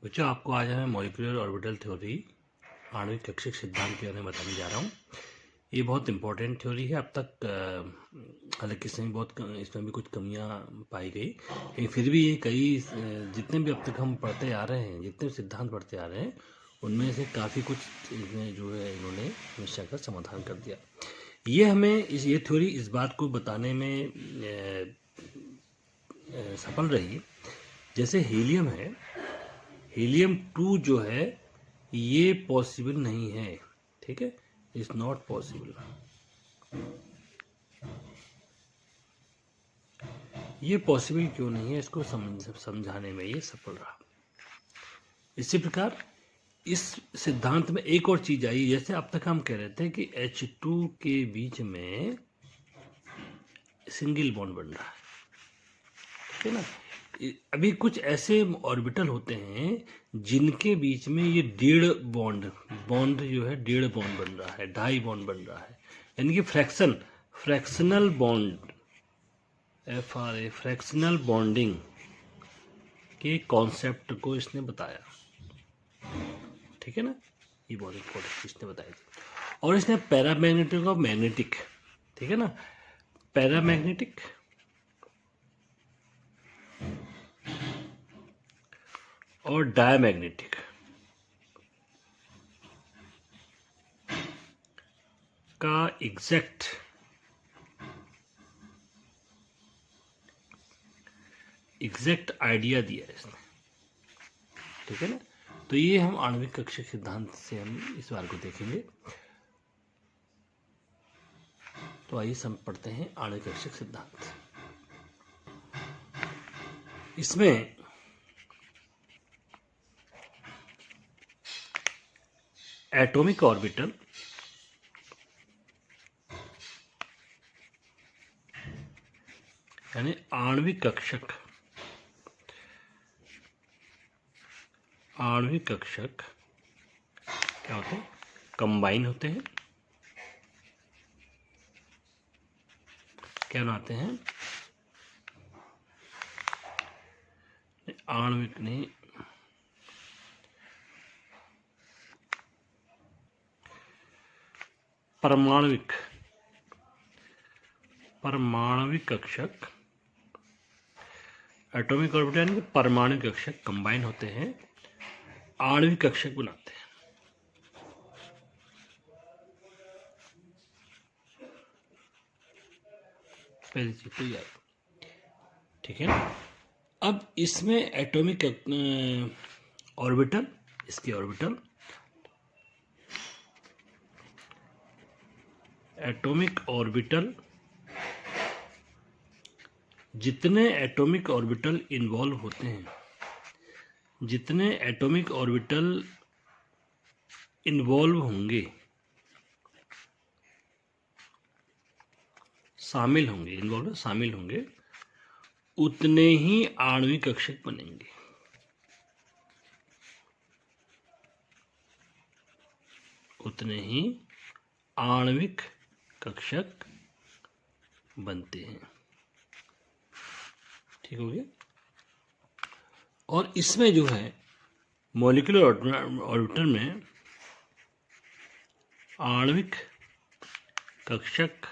बच्चों, आपको आज मैं मॉलिक्यूलर ऑर्बिटल थ्योरी आणविक कक्षक सिद्धांत के बारे में बताने जा रहा हूँ। ये बहुत इंपॉर्टेंट थ्योरी है। अब तक हालांकि इसमें भी कुछ कमियां पाई गई, लेकिन फिर भी ये जितने भी अब तक हम पढ़ते आ रहे हैं, जितने भी सिद्धांत पढ़ते आ रहे हैं, उनमें से काफ़ी कुछ इसमें जो है इन्होंने समस्या का समाधान कर दिया। ये हमें ये थ्योरी इस बात को बताने में सफल रही, जैसे हीलियम है, हीलियम 2 जो है ये पॉसिबल नहीं है, ठीक है, इज नॉट पॉसिबल। ये पॉसिबल क्यों नहीं है, इसको समझाने में ये सफल रहा। इसी प्रकार इस सिद्धांत में एक और चीज आई, जैसे अब तक हम कह रहे थे कि H2 के बीच में सिंगल बॉन्ड बन रहा है, ठीक है ना। अभी कुछ ऐसे ऑर्बिटल होते हैं जिनके बीच में ये डेढ़ बॉन्ड जो है डेढ़ बॉन्ड बन रहा है, ढाई बॉन्ड बन रहा है, यानी कि fractional bond, FRA, fractional bonding के कॉन्सेप्ट को इसने बताया, ठीक है ना। ये बहुत इंपॉर्टेंट इसने बताया थी। और इसने पैरामैग्नेटिक और मैग्नेटिक, ठीक है ना, पैरामैग्नेटिक और डायमैग्नेटिक का एग्जैक्ट आइडिया दिया है इसने, ठीक है ना। तो ये हम आणविक कक्षक सिद्धांत से हम इस बार को देखेंगे। तो आइए हम पढ़ते हैं आणविक कक्षक सिद्धांत। इसमें एटॉमिक ऑर्बिटल यानी आणविक कक्षक क्या होते हैं, कंबाइन होते हैं, क्या बनाते हैं, आणविक ने परमाणविक कक्षक, एटॉमिक ऑर्बिटल यानी परमाणु कक्षक कंबाइन होते हैं, आणविक कक्षक बनाते हैं। पहली चीज तो याद, ठीक है ना। अब इसमें एटॉमिक ऑर्बिटल, इसके ऑर्बिटल, एटॉमिक ऑर्बिटल, जितने एटॉमिक ऑर्बिटल इन्वॉल्व होते हैं, जितने एटॉमिक ऑर्बिटल इन्वॉल्व होंगे, शामिल होंगे, उतने ही आणविक कक्षक बनेंगे। उतने ही आणविक कक्षक बनते हैं, ठीक हो गया। और इसमें जो है मॉलिक्यूलर ऑर्बिटल में आणविक कक्षक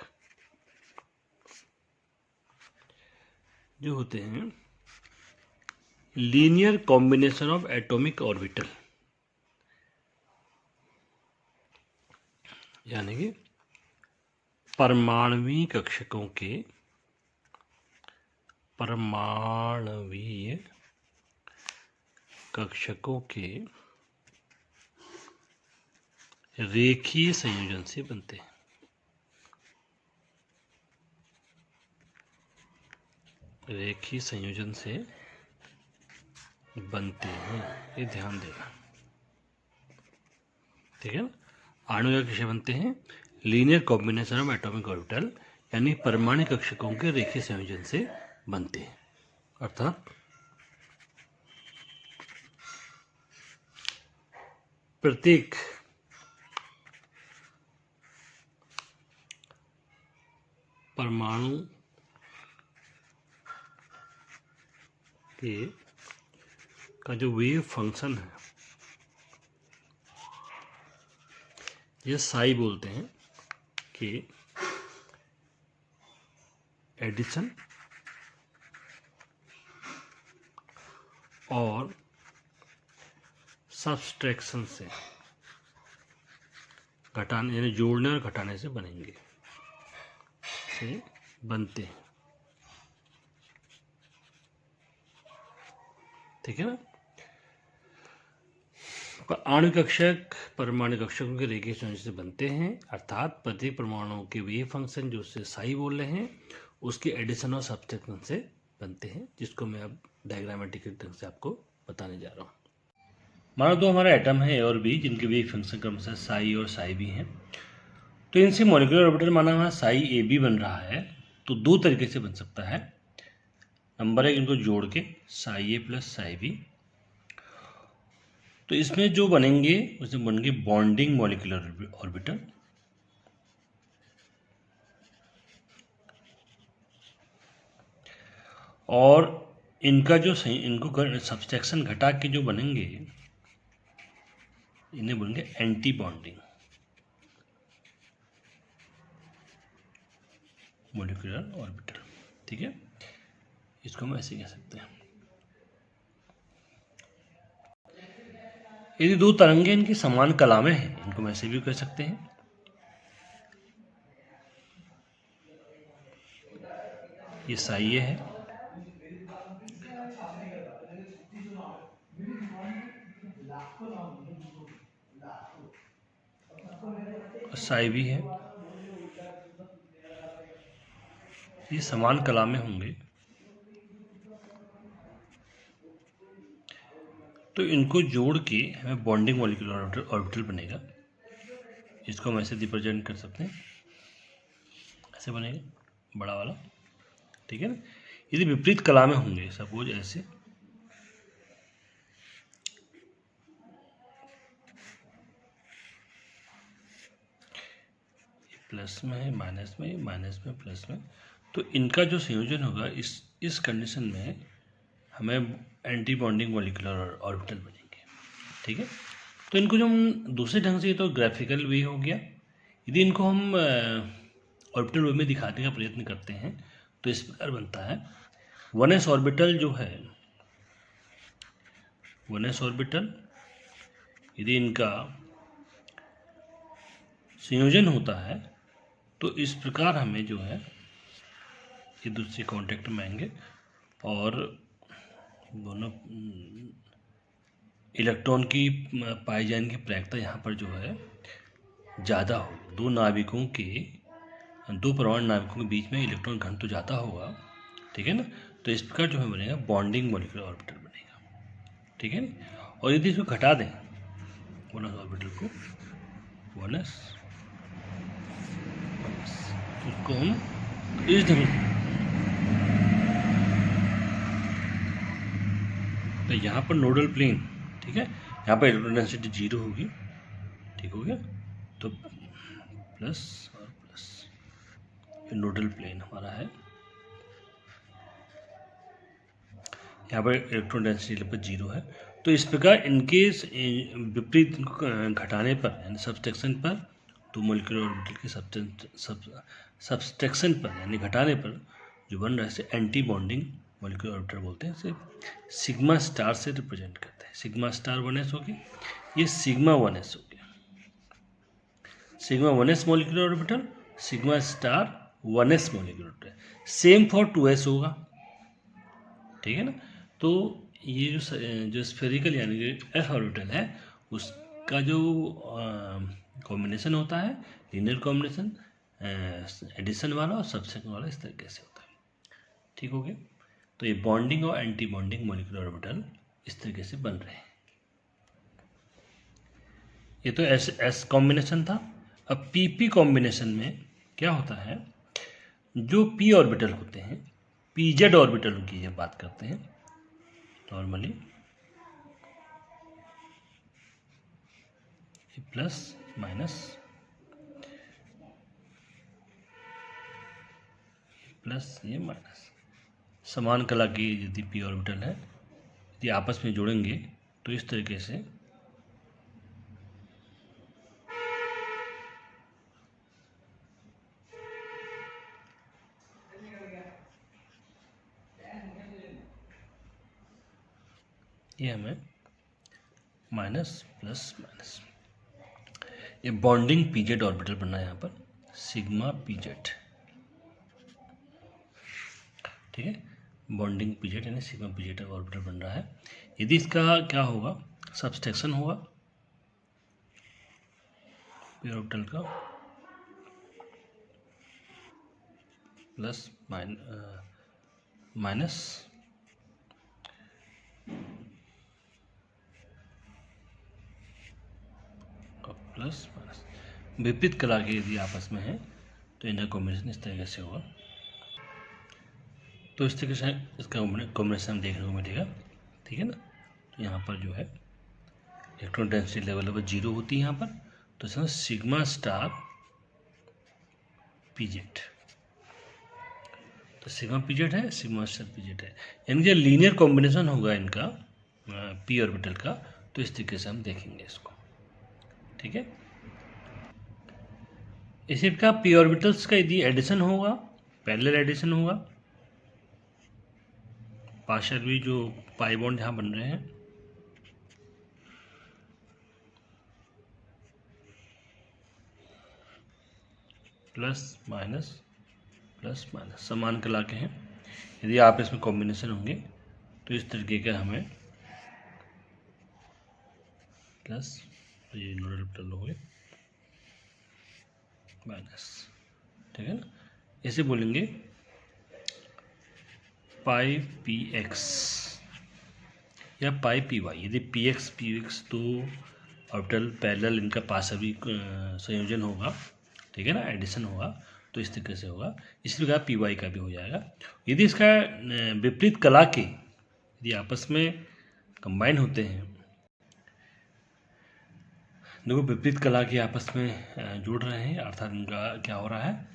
जो होते हैं linear combination of atomic orbital, यानी कि परमाणवीय कक्षकों के रेखीय संयोजन से बनते हैं। रेखीय संयोजन से बनते हैं, ये ध्यान देना, ठीक है ना। आणविक कक्षक बनते हैं linear combination of atomic orbital, यानी परमाणु कक्षकों के रेखीय संयोजन से बनते हैं। अर्थात प्रत्येक परमाणु के का जो वेव फंक्शन है, ये साई बोलते हैं कि एडिशन और सब्सट्रैक्शन से घटाने, यानी जोड़ने और घटाने से बनेंगे, से बनते हैं। ठीक है ना। आणविक कक्षक परमाणु कक्षकों के रेखीय संयोजन से बनते हैं, अर्थात प्रत्येक परमाणु के वेव फंक्शन जो उससे साई बोल रहे हैं उसके एडिशन और सब्सट्रैक्शन से बनते हैं, जिसको मैं अब डायग्रामेटिक ढंग से आपको बताने जा रहा हूँ। मानो दो हमारा एटम है ए और बी, जिनके वेव फंक्शन क्रमशः साई और साई बी हैं, तो इनसे मॉलिक्यूलर ऑर्बिटल माना हुआ साई ए बी बन रहा है, तो दो तरीके से बन सकता है। नंबर एक, इनको जोड़ के साई ए प्लस साई बी, तो इसमें जो बनेंगे उसमें बनेंगे बॉन्डिंग मॉलिक्यूलर ऑर्बिटल, और इनका जो इनको सब्सट्रैक्शन घटा के जो बनेंगे इन्हें बोलेंगे एंटी बॉन्डिंग मॉलिक्यूलर ऑर्बिटल। ठीक है, इसको हम ऐसे कह सकते हैं। यदि दो तरंगे इनकी समान कला में हैं, इनको हम ऐसे भी कह सकते हैं। ये साई ए है, साई बी है, ये समान कला में होंगे, तो इनको जोड़ के हमें बॉन्डिंग मॉलिक्यूलर ऑर्बिटल बनेगा। इसको हम ऐसे रिप्रेजेंट कर सकते हैं, ऐसे बनेगा बड़ा वाला। ठीक है ना। यदि विपरीत कला में होंगे, सपोज ऐसे, प्लस में है, माइनस में, माइनस में, प्लस में, तो इनका जो संयोजन होगा इस कंडीशन में हमें एंटी बॉन्डिंग मॉलिक्यूलर ऑर्बिटल बनेंगे। ठीक है, तो इनको जो हम दूसरे ढंग से, तो ग्राफिकल वे हो गया, यदि इनको हम ऑर्बिटल वे में दिखाने का प्रयत्न करते हैं तो इस प्रकार बनता है। 1s ऑर्बिटल जो है, 1s ऑर्बिटल यदि इनका संयोजन होता है तो इस प्रकार हमें जो है ये दूसरे कांटेक्ट में आएंगे और दोनों इलेक्ट्रॉन की पाई जाने की प्रायिकता यहाँ पर जो है ज़्यादा हो। दो नाविकों के, दो परमाणु नाविकों के बीच में इलेक्ट्रॉन घन तो ज़्यादा होगा। ठीक है ना, तो इस प्रकार जो है बनेगा बॉन्डिंग मॉलिक्यूलर ऑर्बिटल बनेगा। ठीक है ना, और यदि इसको घटा दें 1s ऑर्बिटल को, 1s, उसको हम इस ढंग, तो यहाँ पर नोडल प्लेन, ठीक है, यहाँ पर इलेक्ट्रॉन डेंसिटी 0 होगी। ठीक हो गया, तो प्लस और प्लस, ये नोडल प्लेन हमारा है। यहाँ पर इलेक्ट्रॉन डेंसिटी पर 0 है, तो इस प्रकार इनके विपरीत घटाने पर, यानी सब्सट्रैक्शन पर, तो मॉलिक्यूलर ऑर्बिटल के सब्सट्रैक्शन पर यानी घटाने पर जो बन रहा है इसे एंटी बॉन्डिंग मॉलिक्यूलर ऑर्बिटल बोलते हैं। इसे सिग्मा स्टार से रिप्रेजेंट करते हैं। सिग्मा स्टार 1s हो गया, ये सिग्मा 1s हो गया, sigma 1s molecular orbital, sigma star 1s molecular orbital. Same for 2s होगा। ठीक है ना, तो ये जो स्फेरिकल यानी कि एफ ऑर्बिटल है उसका जो कॉम्बिनेशन होता है, लीनियर कॉम्बिनेशन, एडिशन वाला और सब्सट्रैक्शन वाला, इस तरीके से होता है। ठीक हो गया, तो ये बॉन्डिंग और एंटी बॉन्डिंग मॉलिक्यूलर ऑर्बिटल इस तरीके से बन रहे हैं। ये तो एस कॉम्बिनेशन था। अब पी कॉम्बिनेशन में क्या होता है, जो पी ऑर्बिटल होते हैं, पीजेड ऑर्बिटल की जब बात करते हैं नॉर्मली, प्लस माइनस, प्लस ये माइनस, समान कला की यदि पी ऑर्बिटल है ये आपस में जोड़ेंगे तो इस तरीके से ये हमें माइनस प्लस माइनस, ये बॉन्डिंग पीजेड ऑर्बिटल बनना है यहाँ पर सिग्मा पीजेड, ठीक है। बॉन्डिंग पीजेड यानी सिग्मा पीजेड ऑर्बिटल बन रहा है। यदि इसका क्या होगा, सब्सट्रैक्शन होगा पी ऑर्बिटल का प्लस माइनस प्लस माइनस, विपरीत कला के यदि आपस में है तो इनका कॉम्बिनेशन इस तरीके से होगा। तो इस तरीके से इसका कॉम्बिनेशन देखने को मिलेगा, ठीक है ना। तो यहाँ पर जो है इलेक्ट्रॉन डेंसिटी लेवल 0 होती है यहाँ पर, तो इसमें सिग्मा स्टार पीजेड, तो सिग्मा पीजेड है, सिग्मा स्टार पीजेड है, यानी कि लीनियर कॉम्बिनेशन होगा इनका पी ऑर्बिटल का। तो इस तरीके से हम देखेंगे इसको, ठीक है। इसी प्रकार पी ऑर्बिटल्स का यदि एडिशन होगा, पैरेलल एडिशन होगा, पार्शियल भी जो पाई बॉन्ड यहाँ बन रहे हैं, प्लस माइनस समान कला के हैं। यदि आप इसमें कॉम्बिनेशन होंगे तो इस तरीके का हमें प्लस, ये नोडल ऑर्बिटल हो गए माइनस, ठीक है ना। इसे बोलेंगे पाई पी एक्स या पाई पी वाई। यदि पी एक्स तो ऑर्बिटल पैरेलल इनका पासवी संयोजन होगा, ठीक है ना, एडिशन होगा, तो इस तरीके से होगा। इसी प्रकार पी वाई का भी हो जाएगा। यदि इसका विपरीत कला के यदि आपस में कंबाइन होते हैं, देखो विपरीत कला के आपस में जुड़ रहे हैं, अर्थात इनका क्या हो रहा है,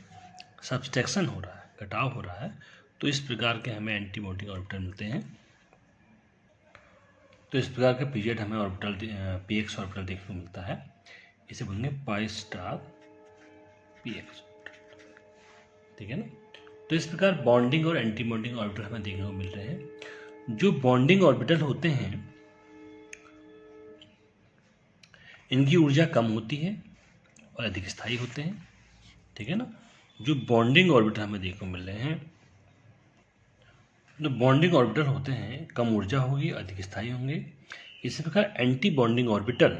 सब्सट्रैक्शन हो रहा है, घटाव हो रहा है, तो इस प्रकार के हमें एंटी बॉन्डिंग ऑर्बिटल मिलते हैं। तो इस प्रकार का पीजेड हमें ऑर्बिटल पी एक्स ऑर्बिटल देखने को मिलता है। इसे बोलेंगे पाई स्टार पी एक्स, ठीक है ना। तो इस प्रकार बॉन्डिंग और एंटी बॉन्डिंग ऑर्बिटल हमें देखने को मिल रहे हैं। जो बॉन्डिंग ऑर्बिटल होते हैं इनकी ऊर्जा कम होती है और अधिक स्थायी होते हैं, ठीक है ना। जो बॉन्डिंग ऑर्बिटल हमें देखने को मिल रहे हैं, जो बॉन्डिंग ऑर्बिटल होते हैं कम ऊर्जा होगी, अधिक स्थायी होंगे। इसी प्रकार एंटी बॉन्डिंग ऑर्बिटल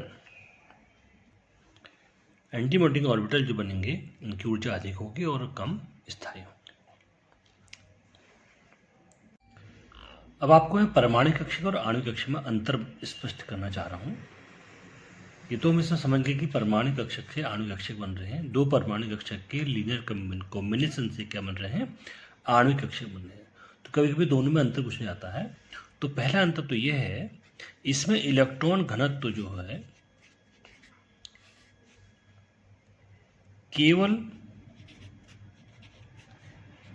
जो बनेंगे इनकी ऊर्जा अधिक होगी और कम स्थायी होगी। अब आपको मैं परमाणु कक्षक और आणविक कक्षक में अंतर स्पष्ट करना चाह रहा हूँ। ये तो हम इसमें समझ गए कि परमाणु कक्षक से आणविक कक्षक बन रहे हैं, दो परमाणु कक्षक के लीनियर कॉम्बिनेशन से क्या बन रहे हैं, आणविक कक्षक बन रहे हैं। तो कभी कभी दोनों में अंतर पूछा जाता है। तो पहला अंतर तो ये है, इसमें इलेक्ट्रॉन घनत्व जो है केवल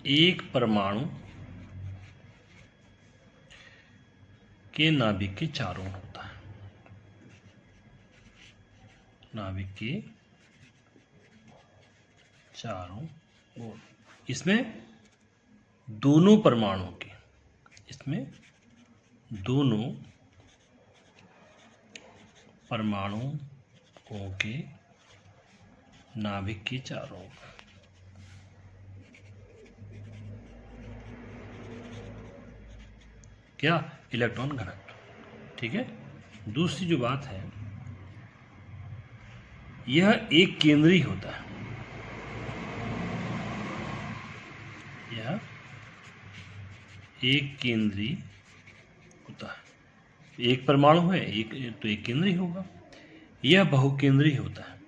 एक परमाणु के नाभिक के चारों ओर होता है, नाभिक के चारों ओर। इसमें दोनों परमाणुओं के, इसमें दोनों परमाणुओं के नाभिक के चारों ओर क्या, इलेक्ट्रॉन घनत्व, ठीक है। दूसरी जो बात है, यह एक केंद्रीय होता है, यह एक केंद्रीय होता है। एक परमाणु है, एक तो एक केंद्रीय होगा। यह बहुकेंद्रीय होता है,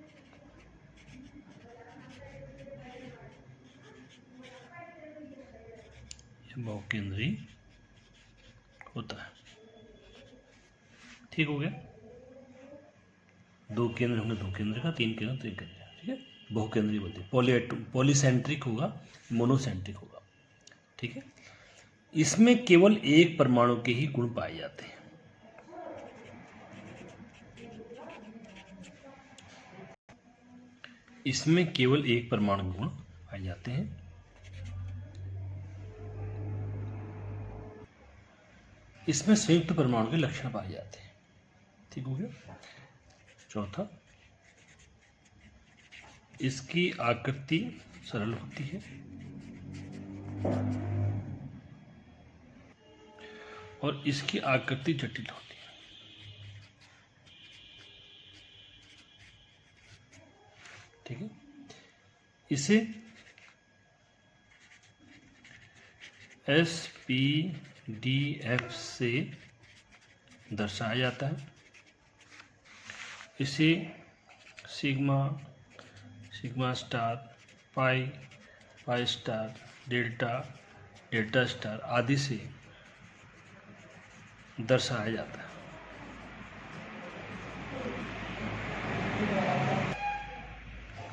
यह बहुकेंद्रीय होता है, ठीक हो गया। दो केंद्र होंगे दो केंद्र का, तीन केंद्र तीन केंद्र का, ठीक है। बहुकेंद्रीय बोलते हैं। पॉलीसेंट्रिक होगा, मोनोसेंट्रिक होगा, ठीक है। इसमें केवल एक परमाणु के ही गुण पाए जाते हैं, इसमें केवल एक परमाणु गुण पाए जाते हैं। इसमें संयुक्त परमाणु के लक्षण पाए जाते हैं। ठीक हो गया। चौथा, इसकी आकृति सरल होती है और इसकी आकृति जटिल होती है। ठीक है। इसे SPDF से दर्शाया जाता है। इसे sigma, sigma star, pi, pi star, delta, delta star आदि से दर्शाया जाता है।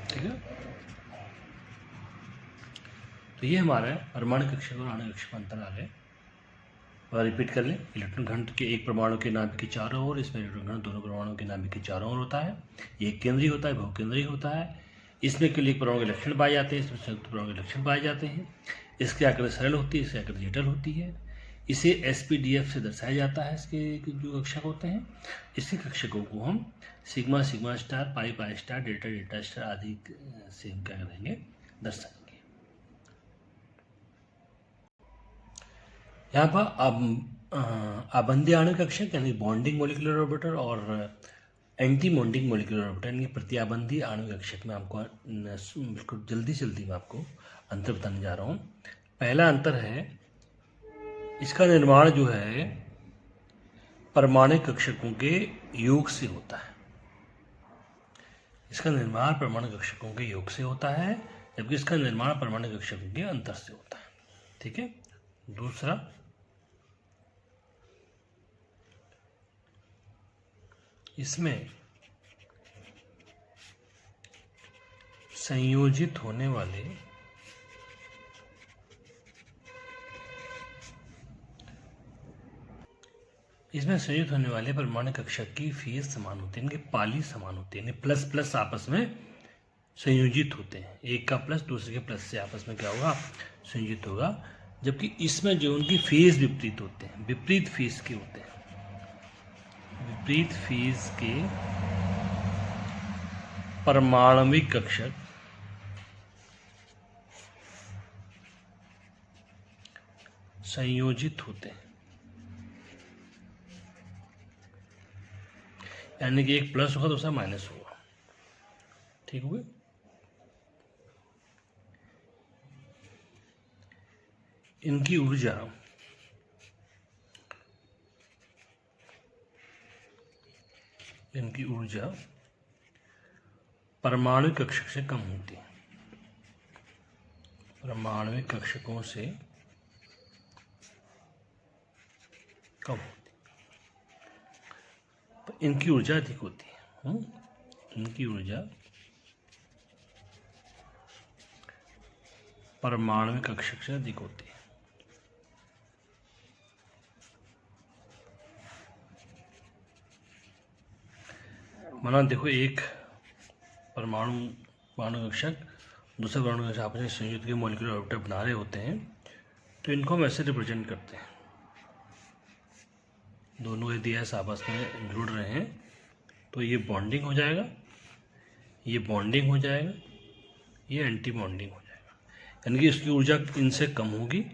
ठीक है। तो ये हमारा परमाणु कक्षक और आणविक कक्षक अंतराल है। और रिपीट कर लें, इलेक्ट्रॉन घनत्व के एक परमाणु के नाभिक के चारों ओर, इसमें इलेक्ट्रॉन घनत्व दोनों परमाणुओं के नाभिक के चारों ओर होता है। एक केंद्रीय होता है, बहुकेंद्रीय होता है। इसमें केवल एक परमाणु के लक्षण पाए जाते हैं, इसमें संयुक्त परमाणु के लक्षण पाए जाते हैं। इसकी आकृति सरल होती है, इसकी आकृति जटिल होती है। इसे SPDF से दर्शाया जाता है। इसके जो कक्षक होते हैं, इसके कक्षकों को हम sigma, sigma star, pi, pi star, delta, delta star आदि से हम क्या करेंगे, दर्शाएंगे। यहाँ पर आबंधी आणविक कक्षक यानी बॉन्डिंग मोलिकुलर ऑर्बिटर और एंटी बॉन्डिंग मोलिकुलर ऑर्बिटर यानी प्रतिआबंधी आणविक कक्षक में आपको बिल्कुल जल्दी मैं आपको अंतर बताने जा रहा हूँ। पहला अंतर है, इसका निर्माण जो है परमाणु कक्षकों के योग से होता है। इसका निर्माण परमाणु कक्षकों के योग से होता है, जबकि इसका निर्माण परमाणु कक्षकों के अंतर से होता है। ठीक है। दूसरा, इसमें संयोजित होने वाले परमाणु कक्षक की फेज समान होती है, इनके पाली समान होती है, प्लस प्लस आपस में संयोजित होते हैं। एक का प्लस दूसरे के प्लस से आपस में क्या होगा, संयोजित होगा। जबकि इसमें जो उनकी फेज विपरीत होते हैं, विपरीत फेज के होते हैं। विपरीत फेज के परमाणविक कक्षक संयोजित होते हैं, यानी कि एक प्लस होगा दूसरा माइनस होगा। ठीक हो गया। इनकी ऊर्जा परमाणु कक्षक से कम होती है, परमाणु कक्षकों से कम होती है। इनकी ऊर्जा अधिक होती है। इनकी ऊर्जा परमाणु कक्षक से अधिक होती है। माना देखो, एक परमाणु कक्षक दूसरे परमाणु कक्षक आपस में संयुक्त के मॉलिक्यूलर ऑर्बिटर बना रहे होते हैं, तो इनको हम ऐसे रिप्रेजेंट करते हैं। दोनों यदि ऐसे आपस में जुड़ रहे हैं तो ये बॉन्डिंग हो जाएगा, ये बॉन्डिंग हो जाएगा, ये एंटी बॉन्डिंग हो जाएगा। यानी कि इसकी ऊर्जा इनसे कम होगी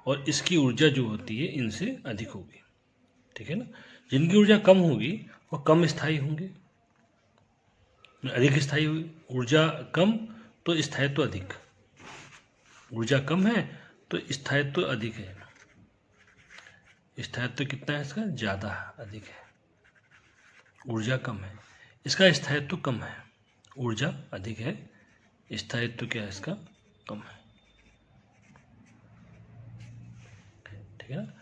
और इसकी ऊर्जा जो होती है इनसे अधिक होगी। ठीक है ना। जिनकी ऊर्जा कम होगी वो कम स्थायी होंगे, अधिक स्थायी हुई। ऊर्जा कम तो स्थायित्व अधिक, ऊर्जा कम है तो स्थायित्व अधिक है। स्थायित्व कितना है इसका, ज़्यादा अधिक है। ऊर्जा कम है, इसका स्थायित्व कम है। ऊर्जा अधिक है, स्थायित्व क्या है इसका, कम है। ठीक है ना।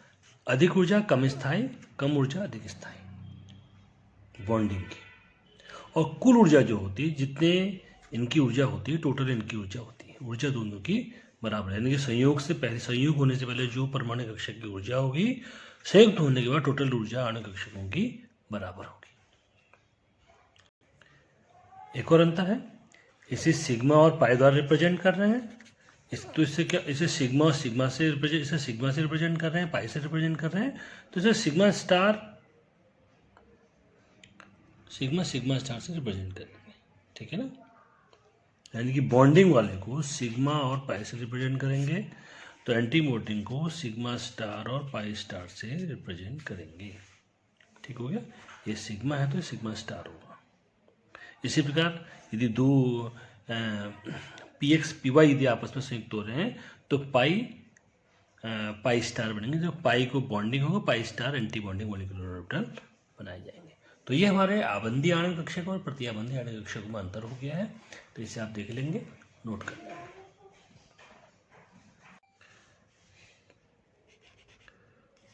अधिक ऊर्जा कम स्थायी, कम ऊर्जा अधिक स्थायी, बॉन्डिंग की। और कुल ऊर्जा जो होती है, जितने इनकी ऊर्जा होती है, टोटल इनकी ऊर्जा होती है, ऊर्जा दोनों की बराबर है। यानी कि संयोग होने से पहले जो परमाणु कक्षक की ऊर्जा होगी, संयुक्त होने के बाद टोटल ऊर्जा आणविक कक्षकों की बराबर होगी। एक और अंतर है, इसे सिग्मा और पाई द्वारा रिप्रेजेंट कर रहे हैं। तो इससे क्या, इसे सिग्मा और सिग्मा से रिप्रेजेंट, इसे सिग्मा से रिप्रेजेंट कर रहे हैं, पाई से रिप्रेजेंट कर रहे हैं, तो इसे सिग्मा स्टार से रिप्रेजेंट करेंगे, ठीक है ना। यानी कि बॉन्डिंग वाले को सिग्मा और पाई से रिप्रेजेंट करेंगे, तो एंटी बॉन्डिंग को सिग्मा स्टार और पाई स्टार से रिप्रेजेंट करेंगे, ठीक हो गया। ये सिग्मा है तो ये सिग्मा स्टार होगा। इसी प्रकार यदि दो पी एक्स पी वाई यदि आपस में संयुक्त हो रहे हैं तो पाई स्टार बनेंगे। जो पाई को बॉन्डिंग होगा, pi star anti bonding molecular orbital बनाए जाएंगे। तो ये हमारे आबंदी आणविक कक्षक और प्रतिआबंदी आणविक कक्षक में अंतर हो गया है, तो इसे आप देख लेंगे, नोट कर लेंगे।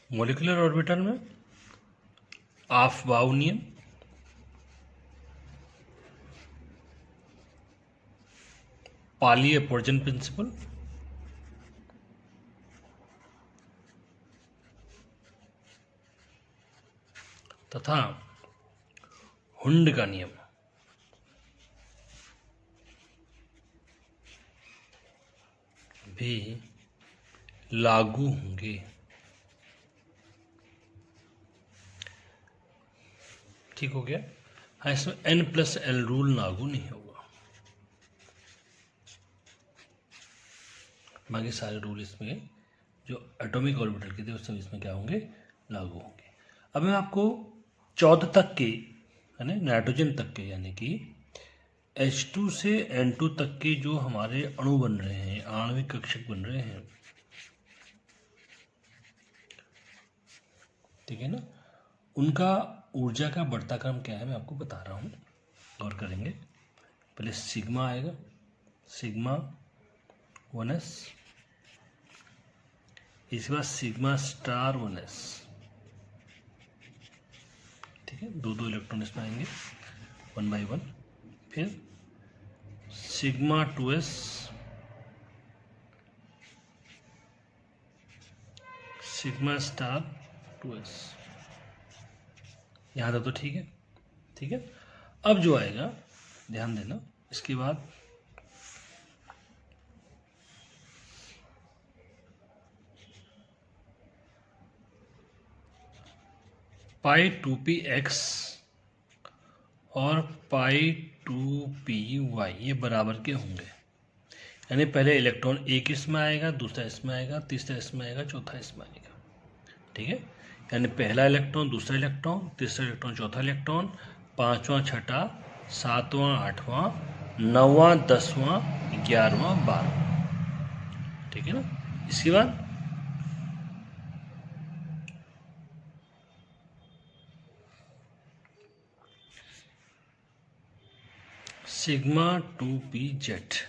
मॉलिक्यूलर ऑर्बिटल में ऑफ-बाउ नियम, पाली-अपवर्जन प्रिंसिपल, तथा हुंड का नियम भी लागू होंगे। ठीक हो गया। हाँ, इसमें n+l रूल लागू नहीं होगा, बाकी सारे रूल इसमें जो एटॉमिक ऑर्बिटल के थे वो सब इसमें क्या होंगे, लागू होंगे। अब मैं आपको 14 तक के, है ना, नाइट्रोजन तक के, यानी कि H2 से N2 तक के जो हमारे अणु बन रहे हैं, आणविक कक्षक बन रहे हैं, ठीक है ना, उनका ऊर्जा का बढ़ता क्रम क्या है मैं आपको बता रहा हूँ, गौर करेंगे। पहले सिग्मा आएगा, सिग्मा 1s, इसके बाद सिग्मा स्टार 1s, ठीक है, दो दो इलेक्ट्रॉन इसमें आएंगे 1 by 1, फिर sigma 2s, sigma star 2s, यहाँ तक तो ठीक है, ठीक है। अब जो आएगा ध्यान देना, इसके बाद पाई 2px और पाई 2py ये बराबर के होंगे। यानी पहले इलेक्ट्रॉन एक इसमें आएगा, दूसरा इसमें आएगा, तीसरा इसमें आएगा, चौथा इसमें आएगा, ठीक है। यानी पहला इलेक्ट्रॉन, दूसरा इलेक्ट्रॉन, तीसरा इलेक्ट्रॉन, चौथा इलेक्ट्रॉन, पांचवा, छठा, सातवां, आठवां, नौवां, 10वां, 11वां, 12वां, ठीक है ना। इसके बाद सिग्मा 2pz,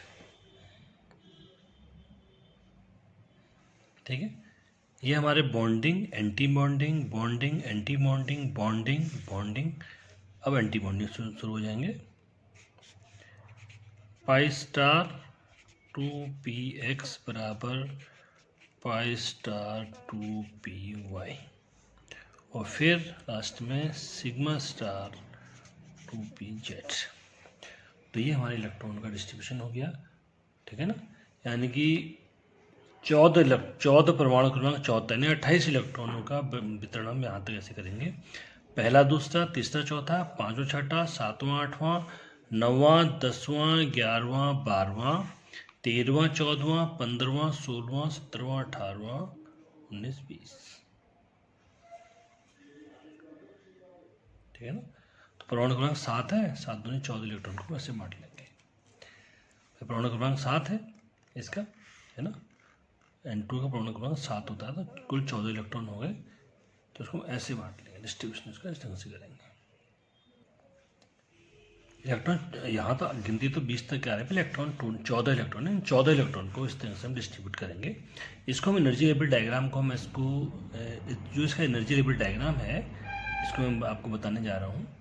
ठीक है। ये हमारे bonding, anti bonding, bonding, anti bonding, bonding, bonding, अब एंटी बॉन्डिंग शुरू हो जाएंगे। पाई स्टार 2px बराबर पाई स्टार 2py, और फिर लास्ट में सिग्मा स्टार 2pz। तो ये हमारे इलेक्ट्रॉन का डिस्ट्रीब्यूशन हो गया, ठीक है ना। यानी कि 14 परमाणु क्रमांक 14 यानी 28 इलेक्ट्रॉनों का वितरण हम यहाँ तक ऐसे करेंगे। पहला, दूसरा, तीसरा, चौथा, पांचवा, छठा, सातवां, आठवां, नौवां, 10वां, 11वां, 12वां, 13वां, 14वां, 15वां, 16वां, 17वां, 18वां, 19, 20, ठीक है ना। तो परमाणु क्रमांक 7 है, 7 दूनी 14 इलेक्ट्रॉन को ऐसे बांट लेंगे। तो परमाणु क्रमांक 7 है इसका, है ना, N2 का परमाणु क्रमांक 7 होता है, तो कुल 14 इलेक्ट्रॉन हो गए, तो उसको ऐसे बांट लेंगे, डिस्ट्रीब्यूशन इसका इस ढंग से करेंगे। इलेक्ट्रॉन यहाँ तो गिनती तो 20 तक आ रहा है, इलेक्ट्रॉन 14 इलेक्ट्रॉन है, 14 इलेक्ट्रॉन को इस तरह से हम डिस्ट्रीब्यूट करेंगे। इसको हम एनर्जी लेवल डायग्राम को, मैं इसको जो इसका एनर्जी लेवल डायग्राम है इसको मैं आपको बताने जा रहा हूँ।